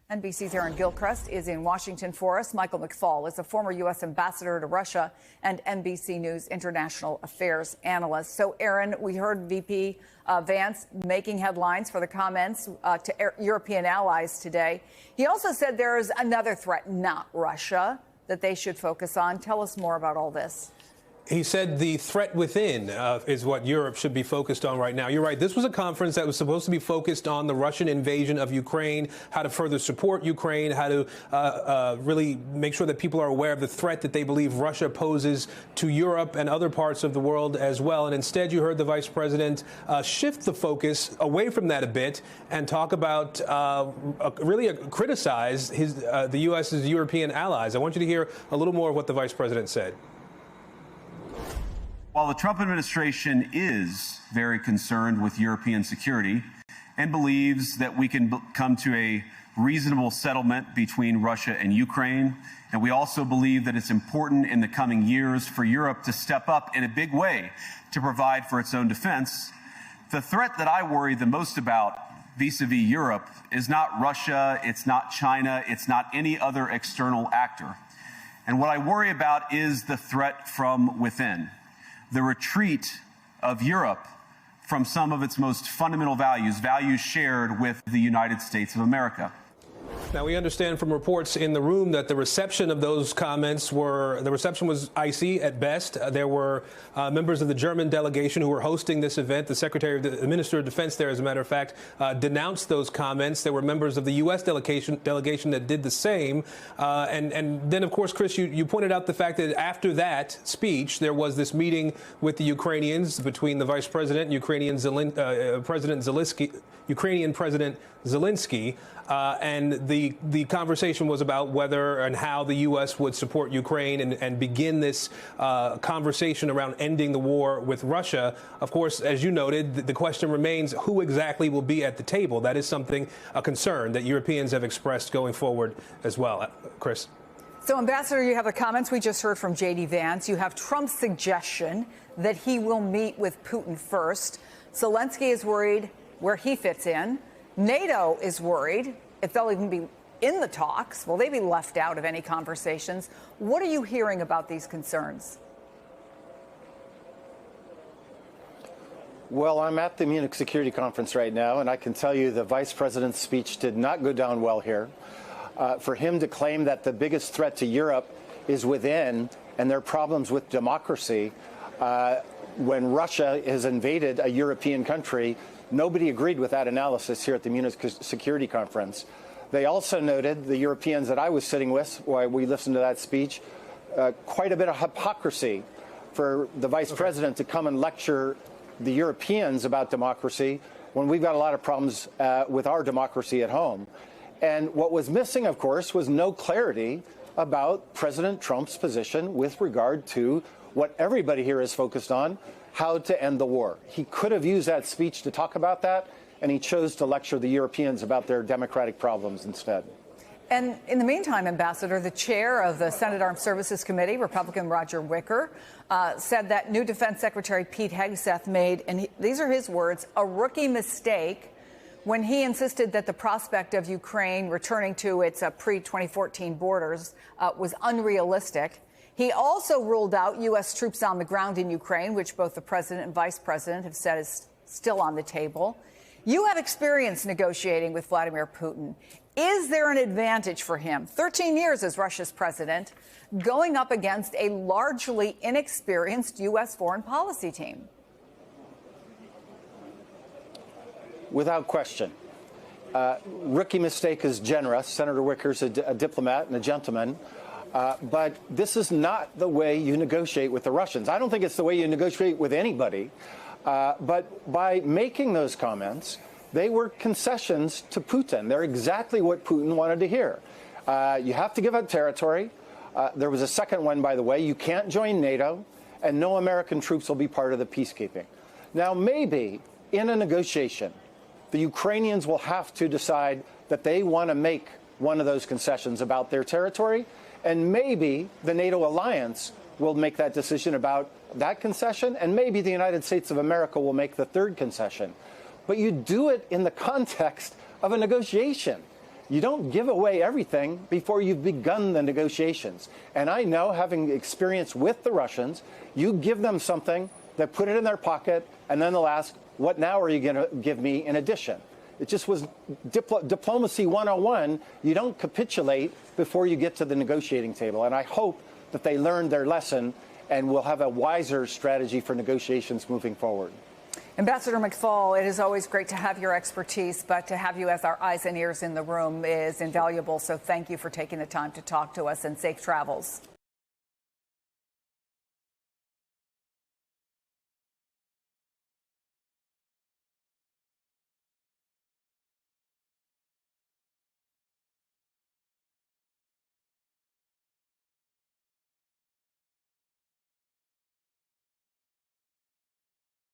NBC's Aaron Gilchrist is in Washington for us. Michael McFaul is a former U.S. ambassador to Russia and NBC News international affairs analyst. So, Aaron, we heard VP Vance making headlines for the comments to European allies today. He also said there is another threat, not Russia, that they should focus on. Tell us more about all this. He said the threat within is what Europe should be focused on right now. You're right. This was a conference that was supposed to be focused on the Russian invasion of Ukraine, how to further support Ukraine, how to really make sure that people are aware of the threat that they believe Russia poses to Europe and other parts of the world as well. And instead, you heard the vice president shift the focus away from that a bit and talk about really criticize the U.S.'s European allies. I want you to hear a little more of what the vice president said. While the Trump administration is very concerned with European security and believes that we can come to a reasonable settlement between Russia and Ukraine, and we also believe that it's important in the coming years for Europe to step up in a big way to provide for its own defense, the threat that I worry the most about vis-a-vis Europe is not Russia, it's not China, it's not any other external actor. And what I worry about is the threat from within. The retreat of Europe from some of its most fundamental values, values shared with the United States of America. Now, we understand from reports in the room that the reception of those comments was icy at best. There were members of the German delegation who were hosting this event. The Minister of Defense there, as a matter of fact, denounced those comments. There were members of the U.S. delegation that did the same. And then, of course, Chris, you pointed out the fact that after that speech, there was this meeting with the Ukrainians between the Vice President, Ukrainian President Zelensky, and the conversation was about whether and how the U.S. would support Ukraine and begin this conversation around ending the war with Russia. Of course, as you noted, the question remains who exactly will be at the table. That is a concern that Europeans have expressed going forward as well. Chris. So, Ambassador, you have the comments we just heard from J.D. Vance. You have Trump's suggestion that he will meet with Putin first. Zelensky is worried where he fits in. NATO is worried if they'll even be in the talks. Will they be left out of any conversations? What are you hearing about these concerns? Well, I'm at the Munich Security Conference right now, and I can tell you the vice president's speech did not go down well here. For him to claim that the biggest threat to Europe is within and their problems with democracy, when Russia has invaded a European country, nobody agreed with that analysis here at the Munich Security Conference. They also noted, the Europeans that I was sitting with while we listened to that speech, quite a bit of hypocrisy for the vice president to come and lecture the Europeans about democracy when we've got a lot of problems with our democracy at home. And what was missing, of course, was no clarity about President Trump's position with regard to what everybody here is focused on, how to end the war. He could have used that speech to talk about that, and he chose to lecture the Europeans about their democratic problems instead. And in the meantime, Ambassador, the chair of the Senate Armed Services Committee, Republican Roger Wicker, said that new Defense Secretary Pete Hegseth made, and these are his words, a rookie mistake when he insisted that the prospect of Ukraine returning to its pre-2014 borders was unrealistic. He also ruled out U.S. troops on the ground in Ukraine, which both the president and vice president have said is still on the table. You have experience negotiating with Vladimir Putin. Is there an advantage for him, 13 years as Russia's president, going up against a largely inexperienced U.S. foreign policy team? Without question. Rookie mistake is generous. Senator Wicker's a diplomat and a gentleman. But this is not the way you negotiate with the Russians. I don't think it's the way you negotiate with anybody. But by making those comments, they were concessions to Putin. They're exactly what Putin wanted to hear. You have to give up territory. There was a second one, by the way. You can't join NATO, and no American troops will be part of the peacekeeping. Now, maybe in a negotiation, the Ukrainians will have to decide that they want to make one of those concessions about their territory, and maybe the NATO alliance will make that decision about that concession, and maybe the United States of America will make the third concession. But you do it in the context of a negotiation. You don't give away everything before you've begun the negotiations. And I know, having experience with the Russians, you give them something, they put it in their pocket, and then they'll ask, what now are you going to give me in addition? It just was diplomacy 101. You don't capitulate before you get to the negotiating table. And I hope that they learned their lesson and will have a wiser strategy for negotiations moving forward. Ambassador McFaul, it is always great to have your expertise, but to have you as our eyes and ears in the room is invaluable. So thank you for taking the time to talk to us, and safe travels.